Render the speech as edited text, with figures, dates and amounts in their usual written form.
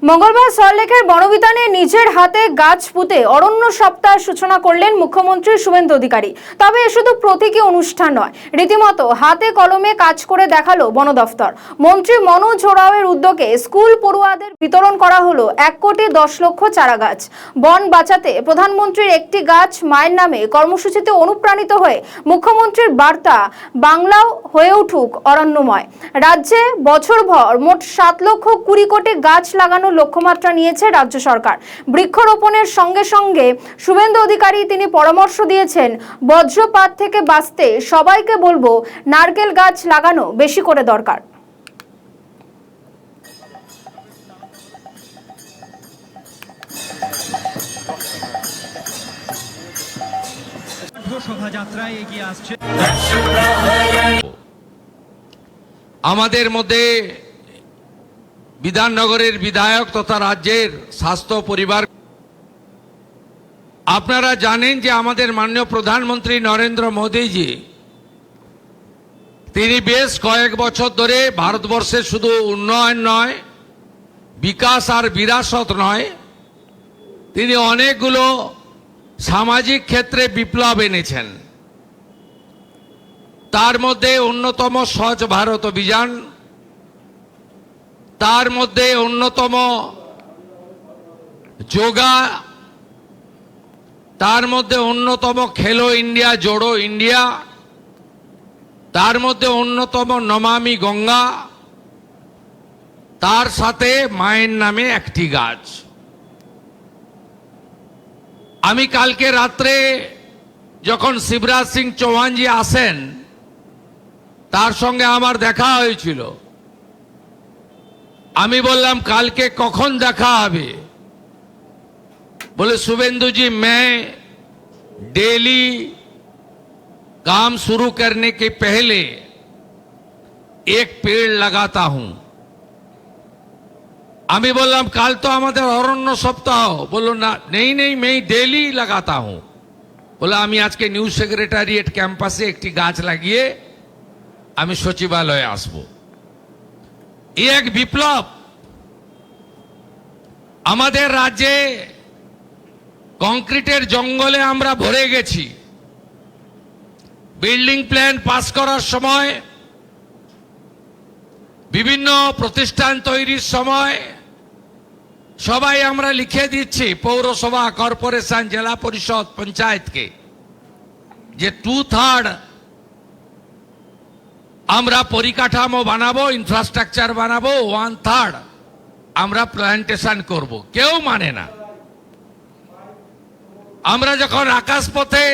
মঙ্গলবার সল্টলেকের বনবিতানে নিজের হাতে গাছ পুঁতে অরণ্য সপ্তাহ সূচনা করলেন মুখ্যমন্ত্রী শুভেন্দু অধিকারী। তবে এ শুধু প্রতীকী অনুষ্ঠান নয়, রীতিমতো হাতে কলমে কাজ করে দেখালো বন দফতর। মন্ত্রী মনোজ ওরাওয়ের উদ্যোগে স্কুল পড়ুয়াদের বিতরণ করা হলো 1,10,00,000 চারা গাছ। বন বাঁচাতে প্রধানমন্ত্রীর একটি গাছ মায়ের নামে কর্মসূচিতে অনুপ্রাণিত হয়ে মুখ্যমন্ত্রীর বার্তা, বাংলাও হয়ে উঠুক অরণ্যময়। রাজ্যে বছরভর মোট 7,20,00,000 কোটি গাছ লাগানো লক্ষ্যমাত্রা নিয়েছে রাজ্য সরকার। বৃক্ষরোপণের সঙ্গে সঙ্গে শুভেন্দু অধিকারী তিনি পরামর্শ দিয়েছেন, বজ্রপাত থেকে বাঁচতে সবাইকে বলবো নারকেল গাছ লাগানো বেশি করে দরকার। শোভাযাত্রায় এগিয়ে আসছে। আমাদের মধ্যে বিধাননগরের বিধায়ক তথা রাজ্যের স্বাস্থ্য পরিবার, আপনারা জানেন যে আমাদের মাননীয় প্রধানমন্ত্রী নরেন্দ্র মোদীজি তিনি বেশ কয়েক বছর ধরে ভারতবর্ষের শুধু উন্নয়ন নয়, বিকাশ আর বিরাসত নয়, তিনি অনেকগুলো সামাজিক ক্ষেত্রে বিপ্লব এনেছেন। তার মধ্যে অন্যতম স্বচ্ছ ভারত অভিযান, তার মধ্যে অন্যতম যোগা, তার মধ্যে অন্যতম খেলো ইন্ডিয়া জোড়ো ইন্ডিয়া, তার মধ্যে অন্যতম নমামি গঙ্গা, তার সাথে মায়ের নামে একটি গাছ। আমি কালকে রাত্রে যখন শিবরাজ সিং চৌহানজি আসেন, তার সঙ্গে আমার দেখা হয়েছিল। আমি বললাম কালকে কখন দেখা হবে? बोले शुभेंदु जी, मैं डेली काम शुरू करने के पहले एक पेड़ लगाता हूं। আমি বললাম কাল তো আমাদের অরণ্য সপ্তাহ। বললো না, নেই मैं डेली लगाता हूं। বলে আমি আজকে নিউ সেক্রেটারিয়েট ক্যাম্পাসে একটি গাছ লাগিয়ে আমি সচিবালয়ে আসব। এই এক বিপ্লব। আমাদের রাজ্যে কংক্রিটের জঙ্গলে আমরা ভরে গেছি। বিল্ডিং প্ল্যান পাস করার সময়, বিভিন্ন প্রতিষ্ঠান তৈরির সময় সবাই আমরা লিখে দিচ্ছি পৌরসভা, কর্পোরেশন, জেলা পরিষদ, পঞ্চায়েতকে, যে 2/3 আমরা পরিকাঠামো বানাবো, ইনফ্রাস্ট্রাকচার বানাবো, 1/3 আমরা প্ল্যান্টেশন করব। কেউ মানে না। আমরা যখন আকাশপথে